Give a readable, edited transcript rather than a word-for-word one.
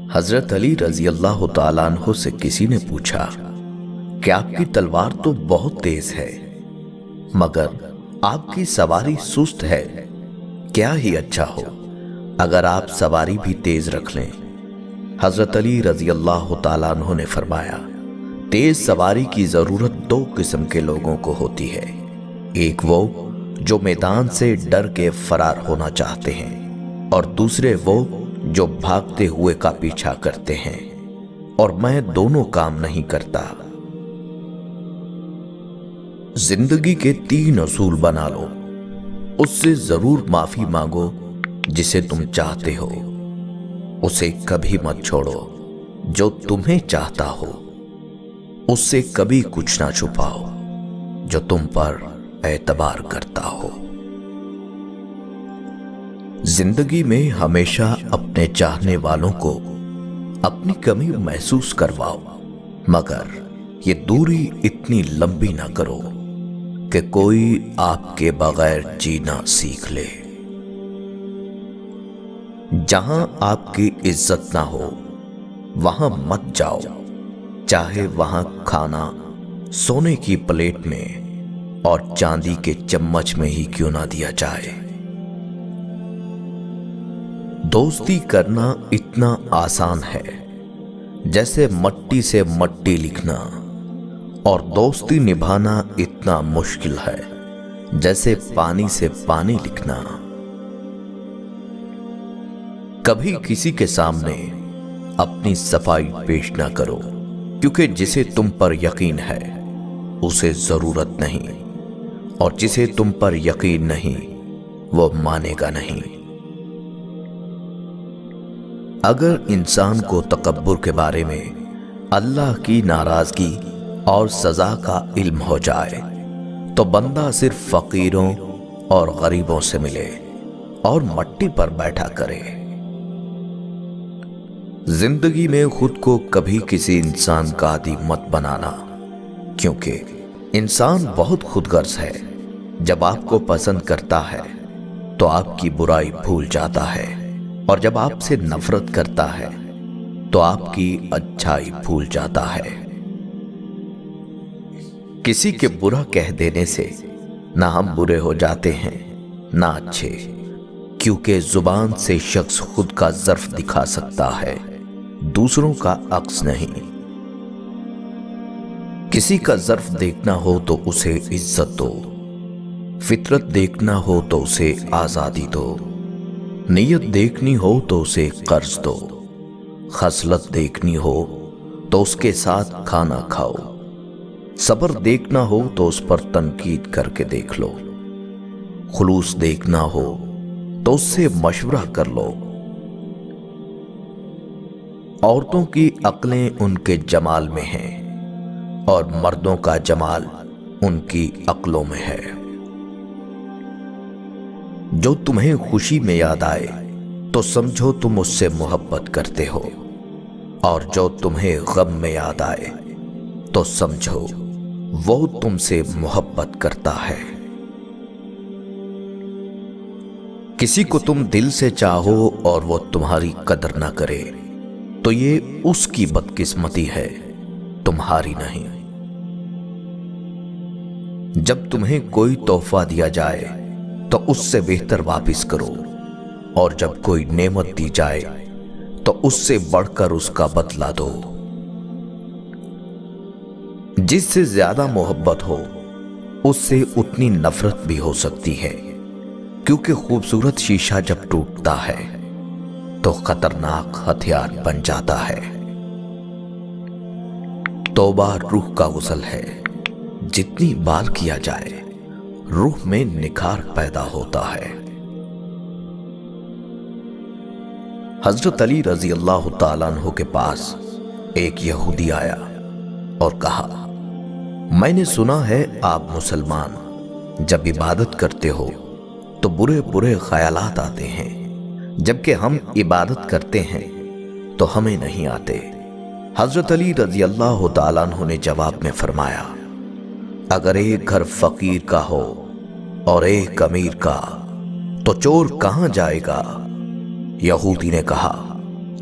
حضرت علی رضی اللہ تعالیٰ عنہ سے کسی نے پوچھا کہ آپ کی تلوار تو بہت تیز ہے مگر آپ کی سواری سست ہے، کیا ہی اچھا ہو اگر آپ سواری بھی تیز رکھ لیں۔ حضرت علی رضی اللہ تعالیٰ عنہ نے فرمایا، تیز سواری کی ضرورت دو قسم کے لوگوں کو ہوتی ہے، ایک وہ جو میدان سے ڈر کے فرار ہونا چاہتے ہیں اور دوسرے وہ جو بھاگتے ہوئے کا پیچھا کرتے ہیں، اور میں دونوں کام نہیں کرتا۔ زندگی کے 3 اصول بنا لو، اس سے ضرور معافی مانگو جسے تم چاہتے ہو، اسے کبھی مت چھوڑو جو تمہیں چاہتا ہو، اس سے کبھی کچھ نہ چھپاؤ جو تم پر اعتبار کرتا ہو۔ زندگی میں ہمیشہ اپنے چاہنے والوں کو اپنی کمی محسوس کرواؤ، مگر یہ دوری اتنی لمبی نہ کرو کہ کوئی آپ کے بغیر جینا سیکھ لے۔ جہاں آپ کی عزت نہ ہو وہاں مت جاؤ، چاہے وہاں کھانا سونے کی پلیٹ میں اور چاندی کے چمچ میں ہی کیوں نہ دیا جائے۔ دوستی کرنا اتنا آسان ہے جیسے مٹی سے مٹی لکھنا، اور دوستی نبھانا اتنا مشکل ہے جیسے پانی سے پانی لکھنا۔ کبھی کسی کے سامنے اپنی صفائی پیش نہ کرو، کیونکہ جسے تم پر یقین ہے اسے ضرورت نہیں، اور جسے تم پر یقین نہیں وہ مانے گا نہیں۔ اگر انسان کو تکبر کے بارے میں اللہ کی ناراضگی اور سزا کا علم ہو جائے تو بندہ صرف فقیروں اور غریبوں سے ملے اور مٹی پر بیٹھا کرے۔ زندگی میں خود کو کبھی کسی انسان کا عادی مت بنانا، کیونکہ انسان بہت خود غرض ہے۔ جب آپ کو پسند کرتا ہے تو آپ کی برائی بھول جاتا ہے، اور جب آپ سے نفرت کرتا ہے تو آپ کی اچھائی بھول جاتا ہے۔ کسی کے برا کہہ دینے سے نہ ہم برے ہو جاتے ہیں نہ اچھے، کیونکہ زبان سے شخص خود کا ظرف دکھا سکتا ہے، دوسروں کا عکس نہیں۔ کسی کا ظرف دیکھنا ہو تو اسے عزت دو، فطرت دیکھنا ہو تو اسے آزادی دو، نیت دیکھنی ہو تو اسے قرض دو، خصلت دیکھنی ہو تو اس کے ساتھ کھانا کھاؤ، صبر دیکھنا ہو تو اس پر تنقید کر کے دیکھ لو، خلوص دیکھنا ہو تو اس سے مشورہ کر لو۔ عورتوں کی عقلیں ان کے جمال میں ہیں اور مردوں کا جمال ان کی عقلوں میں ہے۔ جو تمہیں خوشی میں یاد آئے تو سمجھو تم اس سے محبت کرتے ہو، اور جو تمہیں غم میں یاد آئے تو سمجھو وہ تم سے محبت کرتا ہے۔ کسی کو تم دل سے چاہو اور وہ تمہاری قدر نہ کرے تو یہ اس کی بدقسمتی ہے، تمہاری نہیں۔ جب تمہیں کوئی تحفہ دیا جائے تو اس سے بہتر واپس کرو، اور جب کوئی نعمت دی جائے تو اس سے بڑھ کر اس کا بدلہ دو۔ جس سے زیادہ محبت ہو اس سے اتنی نفرت بھی ہو سکتی ہے، کیونکہ خوبصورت شیشہ جب ٹوٹتا ہے تو خطرناک ہتھیار بن جاتا ہے۔ توبہ روح کا غسل ہے، جتنی بار کیا جائے روح میں نکھار پیدا ہوتا ہے۔ حضرت علی رضی اللہ تعالیٰ عنہ کے پاس ایک یہودی آیا اور کہا، میں نے سنا ہے آپ مسلمان جب عبادت کرتے ہو تو برے برے خیالات آتے ہیں، جبکہ ہم عبادت کرتے ہیں تو ہمیں نہیں آتے۔ حضرت علی رضی اللہ تعالیٰ عنہ نے جواب میں فرمایا، اگر ایک گھر فقیر کا ہو اور ایک امیر کا تو چور کہاں جائے گا؟ یہودی نے کہا،